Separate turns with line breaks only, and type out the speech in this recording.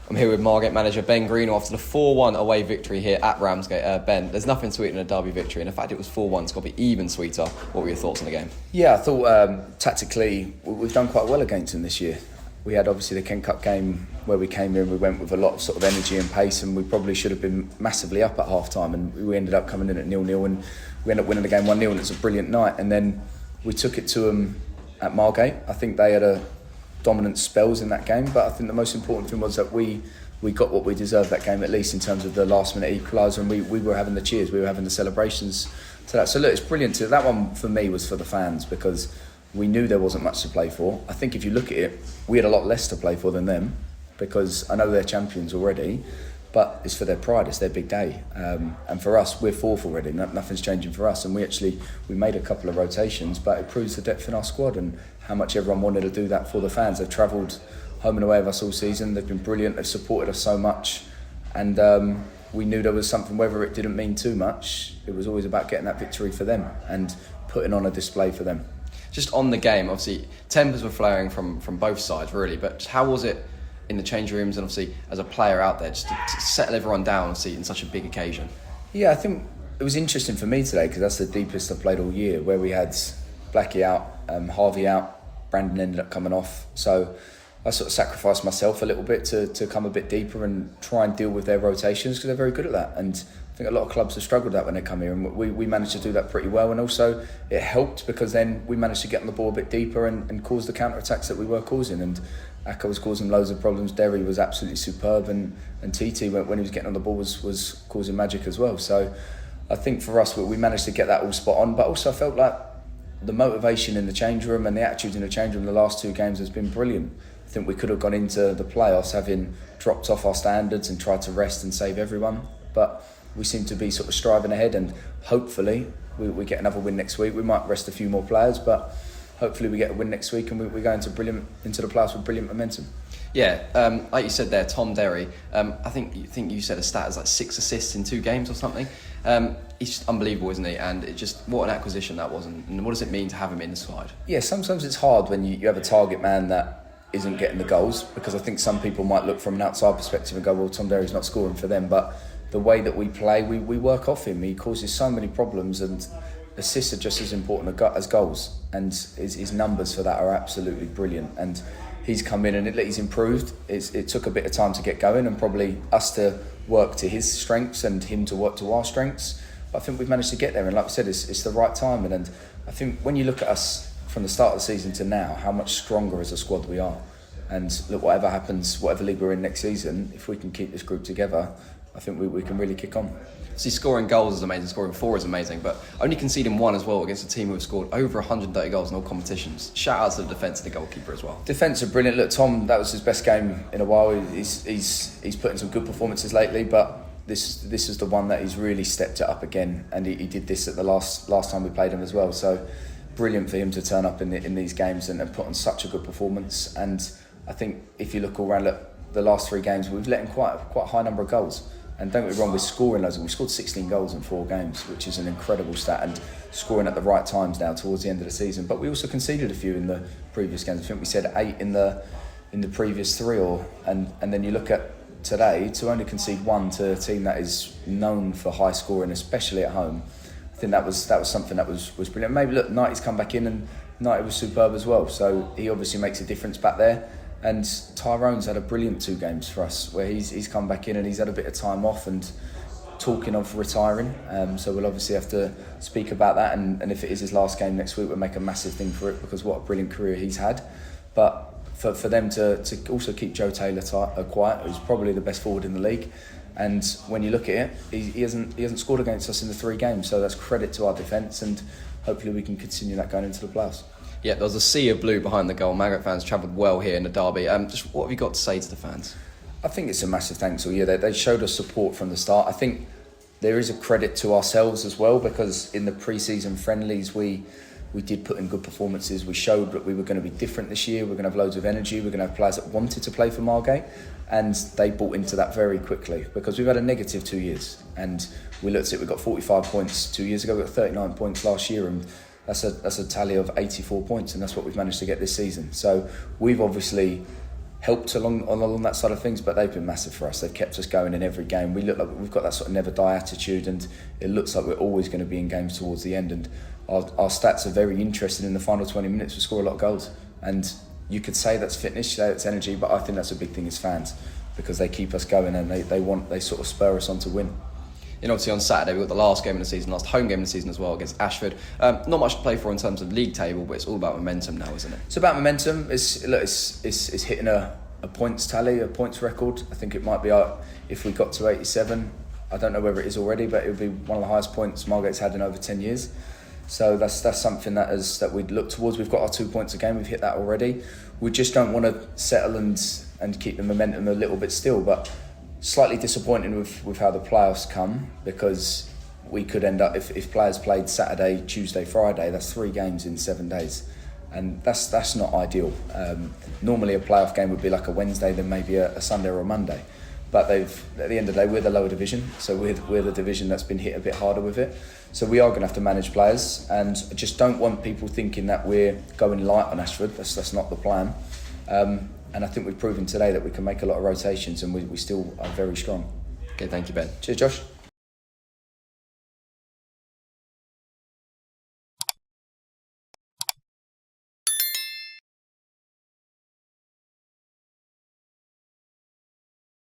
I'm here with Margate manager Ben Greenhalgh after the 4-1 away victory here at Ramsgate. Ben, there's nothing sweeter than a derby victory, and the fact it was 4-1, it's got to be even sweeter. What were your thoughts on the game?
Yeah, I thought tactically we've done quite well against them this year. We had obviously the Kent Cup game where we came in, we went with a lot of sort of energy and pace, and we probably should have been massively up at half time, and we ended up coming in at 0-0 and we ended up winning the game 1-0, and it's a brilliant night. And then we took it to them at Margate. I think they had a dominant spells in that game, but I think the most important thing was that we got what we deserved that game, at least in terms of the last minute equaliser, and we were having the cheers, we were having the celebrations to that. So look, it's brilliant too. That one for me was for the fans, because we knew there wasn't much to play for. I think if you look at it, we had a lot less to play for than them, because I know they're champions already, but it's for their pride, it's their big day. And for us, we're fourth already, nothing's changing for us. And we made a couple of rotations, but it proves the depth in our squad and how much everyone wanted to do that for the fans. They've travelled home and away with us all season, they've been brilliant, they've supported us so much. And we knew there was something, whether it didn't mean too much, it was always about getting that victory for them and putting on a display for them.
Just on the game, obviously, tempers were flaring from both sides, really, but how was it in the change rooms and obviously as a player out there, just to settle everyone down, obviously, in such a big occasion?
Yeah, I think it was interesting for me today, because that's the deepest I've played all year, where we had Blackie out, Harvey out, Brandon ended up coming off. So I sort of sacrificed myself a little bit to come a bit deeper and try and deal with their rotations, because they're very good at that. And I think a lot of clubs have struggled with that when they come here, and we managed to do that pretty well. And also it helped because then we managed to get on the ball a bit deeper and cause the counter-attacks that we were causing. And Aka was causing loads of problems, Derry was absolutely superb, and TT, when he was getting on the ball, was causing magic as well. So I think for us, we managed to get that all spot on, but also I felt like the motivation in the change room and the attitude in the change room the last two games has been brilliant. I think we could have gone into the playoffs having dropped off our standards and tried to rest and save everyone, but we seem to be sort of striving ahead, and hopefully we get another win next week. We might rest a few more players, but hopefully we get a win next week and we go into the playoffs with brilliant momentum.
Yeah, like you said there, Tom Derry, I think you said a stat is like 6 assists in 2 games or something. He's just unbelievable, isn't he? And it just, what an acquisition that was, and what does it mean to have him in the side?
Yeah, sometimes it's hard when you have a target man that isn't getting the goals, because I think some people might look from an outside perspective and go, well, Tom Derry's not scoring for them, but the way that we play, we work off him. He causes so many problems, and assists are just as important as goals, and his numbers for that are absolutely brilliant. And he's come in and he's improved. It took a bit of time to get going, and probably us to work to his strengths and him to work to our strengths, but I think we've managed to get there. And like I said, it's the right time. And I think when you look at us from the start of the season to now, how much stronger as a squad we are. And look, whatever happens, whatever league we're in next season, if we can keep this group together, I think we can really kick on.
See, scoring goals is amazing, scoring 4 is amazing, but only conceding 1 as well against a team who have scored over 130 goals in all competitions. Shout out to the defence and the goalkeeper as well.
Defence are brilliant. Look, Tom, that was his best game in a while. He's put in some good performances lately, but this is the one that he's really stepped it up again, and he did this at the last time we played him as well. So brilliant for him to turn up in these games and put on such a good performance. And I think if you look all around, the last 3 games, we've let in quite a high number of goals. And don't get me wrong, we're scoring loads. We scored 16 goals in 4 games, which is an incredible stat, and scoring at the right times now towards the end of the season. But we also conceded a few in the previous games. I think we said 8 in the previous 3, and then you look at today, to only concede 1 to a team that is known for high scoring, especially at home. I think that was something that was brilliant. Maybe look, Knighty's come back in, and Knighty was superb as well. So he obviously makes a difference back there. And Tyrone's had a brilliant 2 games for us, where he's come back in and he's had a bit of time off and talking of retiring. So we'll obviously have to speak about that. And if it is his last game next week, we'll make a massive thing for it, because what a brilliant career he's had. But for them to also keep Joe Taylor quiet, who's probably the best forward in the league. And when you look at it, he hasn't scored against us in the 3 games. So that's credit to our defence, and hopefully we can continue that going into the playoffs.
Yeah, there was a sea of blue behind the goal. Margate fans travelled well here in the derby. Just what have you got to say to the fans?
I think it's a massive thanks all year. They showed us support from the start. I think there is a credit to ourselves as well, because in the pre-season friendlies we did put in good performances. We showed that we were going to be different this year. We're going to have loads of energy. We're going to have players that wanted to play for Margate, and they bought into that very quickly, because we've had a negative 2 years. And we looked at it, we got 45 points 2 years ago, we got 39 points last year, and that's a tally of 84 points, and that's what we've managed to get this season. So we've obviously helped along that side of things, but they've been massive for us. They've kept us going in every game. We look like we've got that sort of never die attitude, and it looks like we're always going to be in games towards the end. And our stats are very interesting. In the final 20 minutes, we score a lot of goals, and you could say that's fitness, say that's energy, but I think that's a big thing as fans, because they keep us going and they sort of spur us on to win.
And obviously on Saturday we've got the last game of the season, last home game of the season as well against Ashford. Not much to play for in terms of league table, but it's all about momentum now, isn't it?
It's about momentum. It's hitting a points tally, a points record. I think it might be if we got to 87. I don't know whether it is already, but it would be one of the highest points Margate's had in over 10 years. So that's something that we'd look towards. We've got our 2 points a game. We've hit that already. We just don't want to settle and keep the momentum a little bit still, but slightly disappointing with how the playoffs come, because we could end up, if players played Saturday, Tuesday, Friday, that's 3 games in 7 days, and that's not ideal. Normally a playoff game would be like a Wednesday, then maybe a Sunday or a Monday, but at the end of the day, we're the lower division, so we're the division that's been hit a bit harder with it. So we are going to have to manage players, and I just don't want people thinking that we're going light on Ashford. That's not the plan. And I think we've proven today that we can make a lot of rotations, and we still are very strong.
Okay, thank you, Ben.
Cheers, Josh.